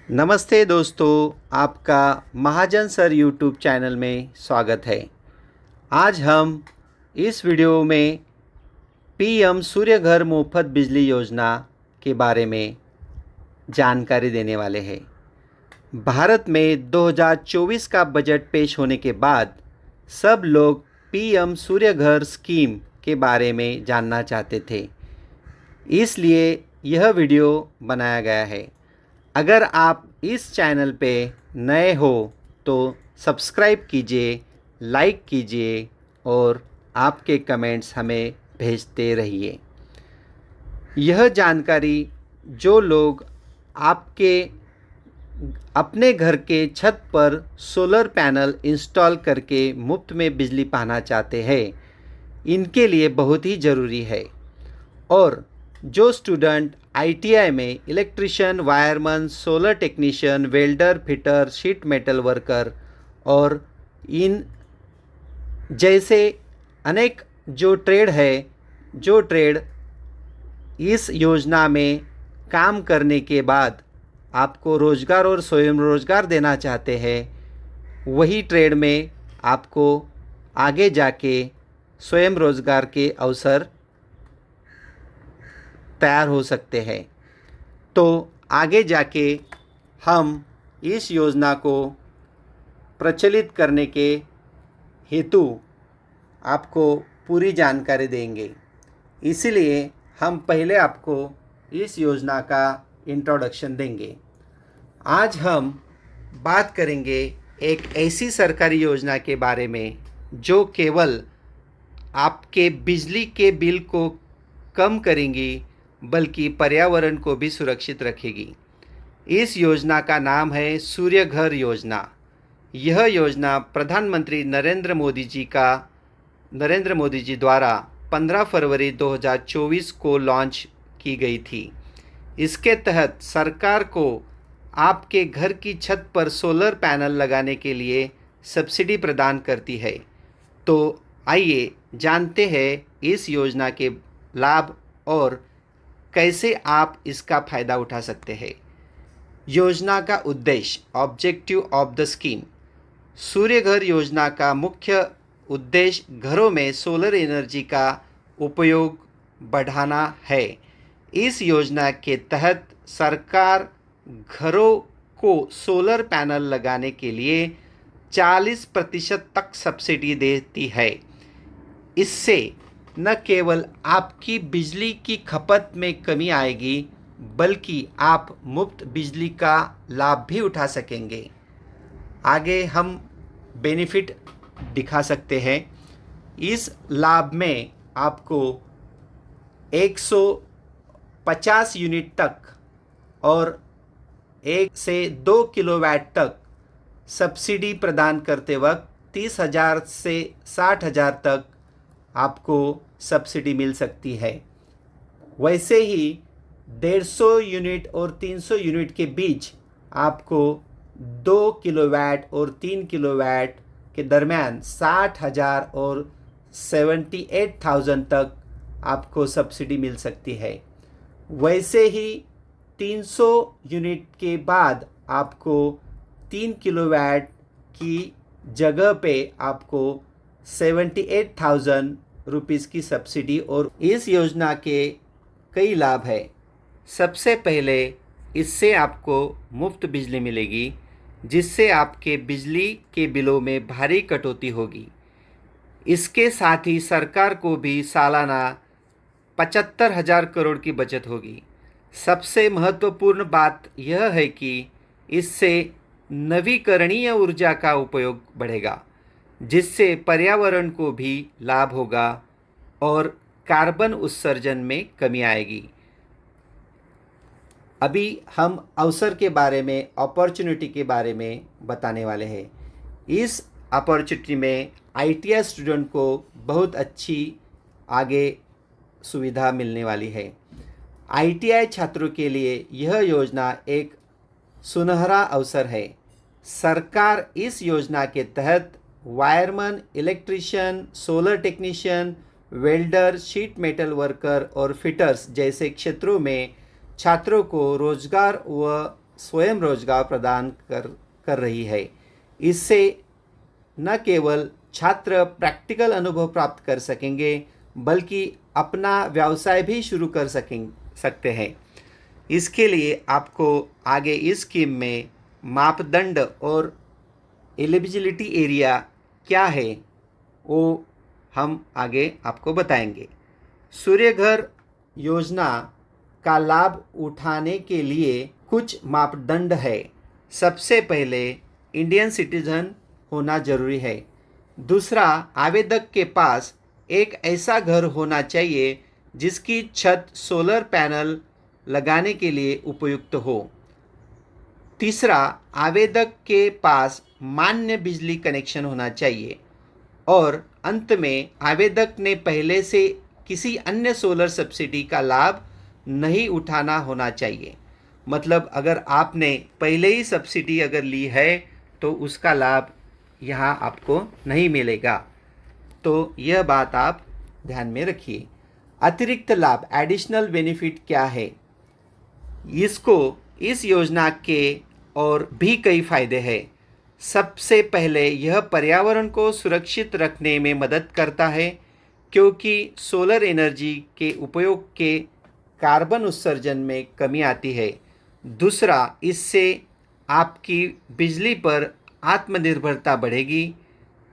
नमस्ते दोस्तों, आपका महाजन सर यूट्यूब चैनल में स्वागत है। आज हम इस वीडियो में पीएम सूर्य घर मुफ्त बिजली योजना के बारे में जानकारी देने वाले हैं। भारत में 2024 का बजट पेश होने के बाद सब लोग पीएम सूर्य घर स्कीम के बारे में जानना चाहते थे, इसलिए यह वीडियो बनाया गया है। अगर आप इस चैनल पे नए हो तो सब्सक्राइब कीजिए, लाइक कीजिए और आपके कमेंट्स हमें भेजते रहिए। यह जानकारी जो लोग आपके अपने घर के छत पर सोलर पैनल इंस्टॉल करके मुफ्त में बिजली पाना चाहते हैं, इनके लिए बहुत ही ज़रूरी है। और जो स्टूडेंट आईटीआई में electrician, wireman, solar technician, welder, fitter, sheet metal worker और इन जैसे अनेक जो ट्रेड इस योजना में काम करने के बाद आपको रोज़गार और स्वयं रोज़गार देना चाहते हैं, वही ट्रेड में आपको आगे जाके स्वयं रोज़गार के अवसर तैयार हो सकते हैं। तो आगे जाके हम इस योजना को प्रचलित करने के हेतु आपको पूरी जानकारी देंगे। इसलिए हम पहले आपको इस योजना का इंट्रोडक्शन देंगे। आज हम बात करेंगे एक ऐसी सरकारी योजना के बारे में जो केवल आपके बिजली के बिल को कम करेंगी बल्कि पर्यावरण को भी सुरक्षित रखेगी। इस योजना का नाम है सूर्य घर योजना। यह योजना प्रधानमंत्री नरेंद्र मोदी जी द्वारा 15 फरवरी 2024 को लॉन्च की गई थी। इसके तहत सरकार को आपके घर की छत पर सोलर पैनल लगाने के लिए सब्सिडी प्रदान करती है। तो आइए जानते हैं इस योजना के लाभ और कैसे आप इसका फ़ायदा उठा सकते हैं। योजना का उद्देश्य, ऑब्जेक्टिव ऑफ द स्कीम। सूर्य घर योजना का मुख्य उद्देश्य घरों में सोलर एनर्जी का उपयोग बढ़ाना है। इस योजना के तहत सरकार घरों को सोलर पैनल लगाने के लिए 40% तक सब्सिडी देती है। इससे न केवल आपकी बिजली की खपत में कमी आएगी बल्कि आप मुफ्त बिजली का लाभ भी उठा सकेंगे। आगे हम बेनिफिट दिखा सकते हैं। इस लाभ में आपको 150 यूनिट तक और 1 से 2 किलोवाट तक सब्सिडी प्रदान करते वक्त 30,000 से 60,000 तक आपको सब्सिडी मिल सकती है। वैसे ही 150 यूनिट और 300 यूनिट के बीच आपको 2 किलोवाट और 3 किलोवाट के दरमियान 60,000 और 78,000 तक आपको सब्सिडी मिल सकती है। वैसे ही 300 यूनिट के बाद आपको 3 किलोवाट की जगह पे आपको 78,000 रुपीज़ की सब्सिडी। और इस योजना के कई लाभ है। सबसे पहले इससे आपको मुफ्त बिजली मिलेगी, जिससे आपके बिजली के बिलों में भारी कटौती होगी। इसके साथ ही सरकार को भी सालाना 75,000 करोड़ की बचत होगी। सबसे महत्वपूर्ण बात यह है कि इससे नवीकरणीय ऊर्जा का उपयोग बढ़ेगा, जिससे पर्यावरण को भी लाभ होगा और कार्बन उत्सर्जन में कमी आएगी। अभी हम अवसर के बारे में, अपॉर्चुनिटी के बारे में बताने वाले हैं। इस अपॉर्चुनिटी में आईटीआई स्टूडेंट को बहुत अच्छी आगे सुविधा मिलने वाली है। आईटीआई छात्रों के लिए यह योजना एक सुनहरा अवसर है। सरकार इस योजना के तहत wireman, electrician, solar technician, welder, sheet metal worker और फिटर्स जैसे क्षेत्रों में छात्रों को रोजगार व स्वयं रोजगार प्रदान कर रही है। इससे न केवल छात्र प्रैक्टिकल अनुभव प्राप्त कर सकेंगे बल्कि अपना व्यवसाय भी शुरू कर सकते हैं। इसके लिए आपको आगे इस स्कीम में मापदंड और एलिजिबिलिटी एरिया क्या है वो हम आगे आपको बताएंगे। सूर्य घर योजना का लाभ उठाने के लिए कुछ मापदंड है। सबसे पहले इंडियन सिटीजन होना जरूरी है। दूसरा, आवेदक के पास एक ऐसा घर होना चाहिए जिसकी छत सोलर पैनल लगाने के लिए उपयुक्त हो। तीसरा, आवेदक के पास मान्य बिजली कनेक्शन होना चाहिए। और अंत में, आवेदक ने पहले से किसी अन्य सोलर सब्सिडी का लाभ नहीं उठाना होना चाहिए। मतलब अगर आपने पहले ही सब्सिडी अगर ली है तो उसका लाभ यहाँ आपको नहीं मिलेगा। तो यह बात आप ध्यान में रखिए। अतिरिक्त लाभ, एडिशनल बेनिफिट क्या है? इस योजना के और भी कई फायदे हैं। सबसे पहले यह पर्यावरण को सुरक्षित रखने में मदद करता है क्योंकि सोलर एनर्जी के उपयोग के कार्बन उत्सर्जन में कमी आती है। दूसरा, इससे आपकी बिजली पर आत्मनिर्भरता बढ़ेगी,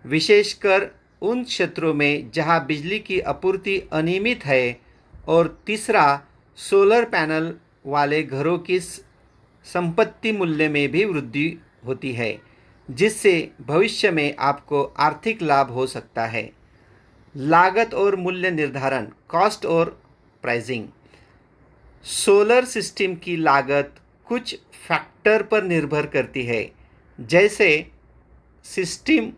विशेषकर उन क्षेत्रों में जहां बिजली की आपूर्ति अनियमित है। और तीसरा, सोलर पैनल वाले घरों की संपत्ति मूल्य में भी वृद्धि होती है, जिससे भविष्य में आपको आर्थिक लाभ हो सकता है। लागत और मूल्य निर्धारण, कॉस्ट और प्राइसिंग। सोलर सिस्टम की लागत कुछ फैक्टर पर निर्भर करती है, जैसे सिस्टम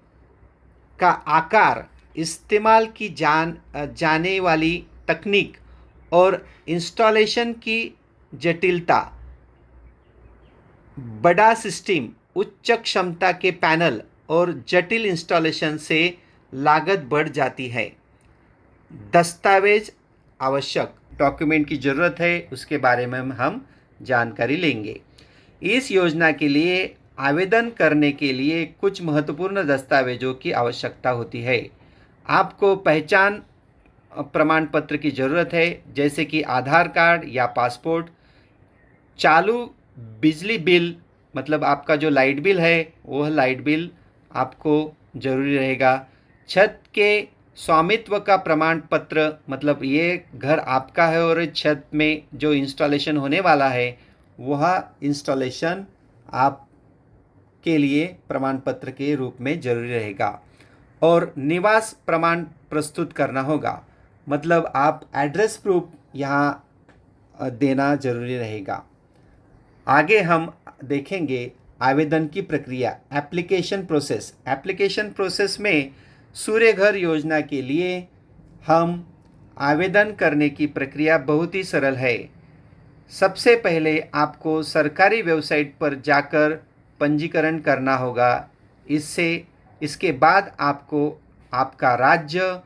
का आकार, इस्तेमाल की जाने वाली तकनीक और इंस्टॉलेशन की जटिलता। बड़ा सिस्टम, उच्च क्षमता के पैनल और जटिल इंस्टॉलेशन से लागत बढ़ जाती है। दस्तावेज आवश्यक, डॉक्यूमेंट की ज़रूरत है, उसके बारे में हम जानकारी लेंगे। इस योजना के लिए आवेदन करने के लिए कुछ महत्वपूर्ण दस्तावेजों की आवश्यकता होती है। आपको पहचान प्रमाण पत्र की ज़रूरत है, जैसे कि आधार कार्ड या पासपोर्ट। चालू बिजली बिल, मतलब आपका जो लाइट बिल है वह लाइट बिल आपको ज़रूरी रहेगा। छत के स्वामित्व का प्रमाण पत्र, मतलब ये घर आपका है और छत में जो इंस्टॉलेशन होने वाला है वह इंस्टॉलेशन आप के लिए प्रमाण पत्र के रूप में जरूरी रहेगा। और निवास प्रमाण प्रस्तुत करना होगा, मतलब आप एड्रेस प्रूफ यहाँ देना जरूरी रहेगा। आगे हम देखेंगे आवेदन की प्रक्रिया, एप्लीकेशन प्रोसेस। एप्लीकेशन प्रोसेस में सूर्य घर योजना के लिए हम आवेदन करने की प्रक्रिया बहुत ही सरल है। सबसे पहले आपको सरकारी वेबसाइट पर जाकर पंजीकरण करना होगा। इसके बाद आपको आपका राज्य,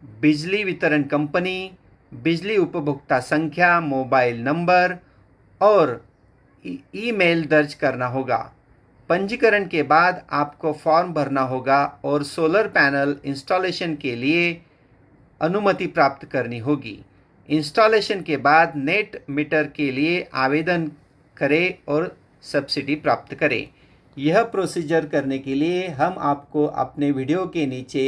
बिजली वितरण कंपनी, बिजली उपभोक्ता संख्या, मोबाइल नंबर और ईमेल दर्ज करना होगा। पंजीकरण के बाद आपको फॉर्म भरना होगा और सोलर पैनल इंस्टॉलेशन के लिए अनुमति प्राप्त करनी होगी। इंस्टॉलेशन के बाद नेट मीटर के लिए आवेदन करें और सब्सिडी प्राप्त करें। यह प्रोसीजर करने के लिए हम आपको अपने वीडियो के नीचे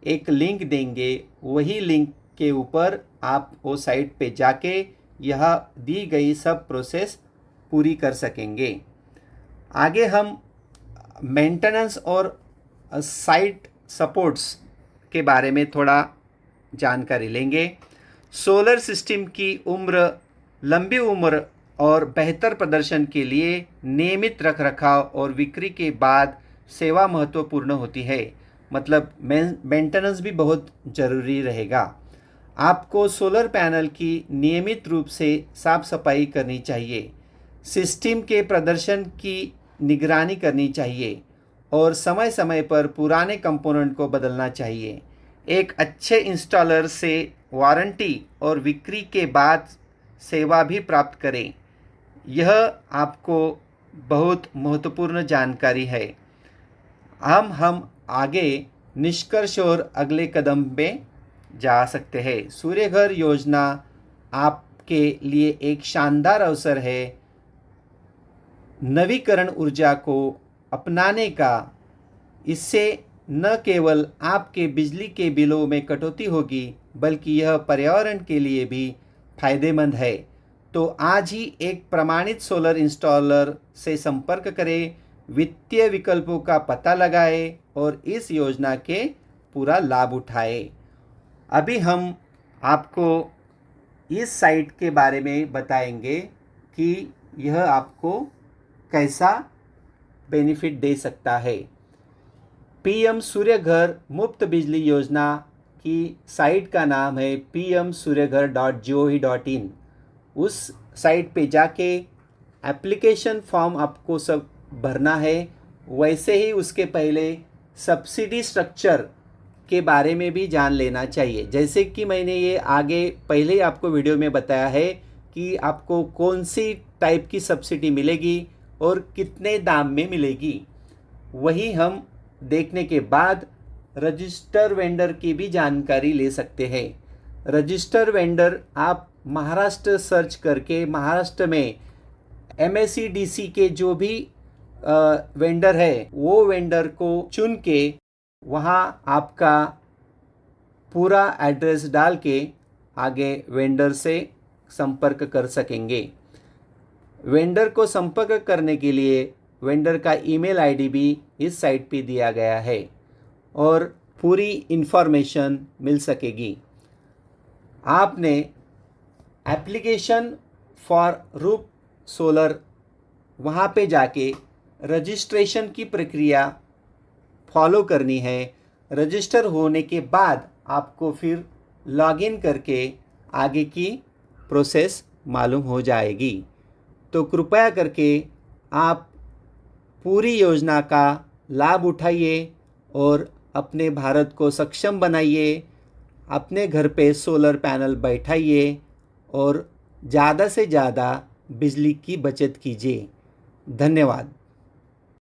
एक लिंक देंगे। वही लिंक के ऊपर आप वो साइट पे जाके यह दी गई सब प्रोसेस पूरी कर सकेंगे। आगे हम मेंटेनेंस और साइट सपोर्ट्स के बारे में थोड़ा जानकारी लेंगे। सोलर सिस्टम की लंबी उम्र और बेहतर प्रदर्शन के लिए नियमित रखरखाव और बिक्री के बाद सेवा महत्वपूर्ण होती है, मतलब मेंटेनेंस भी बहुत ज़रूरी रहेगा। आपको सोलर पैनल की नियमित रूप से साफ सफाई करनी चाहिए, सिस्टम के प्रदर्शन की निगरानी करनी चाहिए और समय समय पर पुराने कंपोनेंट को बदलना चाहिए। एक अच्छे इंस्टॉलर से वारंटी और बिक्री के बाद सेवा भी प्राप्त करें। यह आपको बहुत महत्वपूर्ण जानकारी है। हम आगे निष्कर्ष और अगले कदम में जा सकते हैं। सूर्य घर योजना आपके लिए एक शानदार अवसर है नवीकरण ऊर्जा को अपनाने का। इससे न केवल आपके बिजली के बिलों में कटौती होगी, बल्कि यह पर्यावरण के लिए भी फायदेमंद है। तो आज ही एक प्रमाणित सोलर इंस्टॉलर से संपर्क करें, वित्तीय विकल्पों का पता लगाएं और इस योजना के पूरा लाभ उठाएं। अभी हम आपको इस साइट के बारे में बताएंगे कि यह आपको कैसा बेनिफिट दे सकता है। पीएम सूर्य घर मुफ्त बिजली योजना की साइट का नाम है pmsuryaghar.gov.in। उस साइट पे जाके एप्लीकेशन फॉर्म आपको सब भरना है। वैसे ही उसके पहले सब्सिडी स्ट्रक्चर के बारे में भी जान लेना चाहिए। जैसे कि मैंने ये आगे पहले ही आपको वीडियो में बताया है कि आपको कौन सी टाइप की सब्सिडी मिलेगी और कितने दाम में मिलेगी। वही हम देखने के बाद रजिस्टर वेंडर की भी जानकारी ले सकते हैं। रजिस्टर वेंडर आप महाराष्ट्र सर्च करके महाराष्ट्र में MSEDC के जो भी वेंडर है वो वेंडर को चुन के वहाँ आपका पूरा एड्रेस डाल के आगे वेंडर से संपर्क कर सकेंगे। वेंडर को संपर्क करने के लिए वेंडर का ईमेल आईडी भी इस साइट पे दिया गया है और पूरी इन्फॉर्मेशन मिल सकेगी। आपने एप्लीकेशन फॉर रूफ सोलर वहाँ पे जाके रजिस्ट्रेशन की प्रक्रिया फॉलो करनी है। रजिस्टर होने के बाद आपको फिर लॉगिन करके आगे की प्रोसेस मालूम हो जाएगी। तो कृपया करके आप पूरी योजना का लाभ उठाइए और अपने भारत को सक्षम बनाइए। अपने घर पे सोलर पैनल बैठाइए और ज़्यादा से ज़्यादा बिजली की बचत कीजिए। धन्यवाद।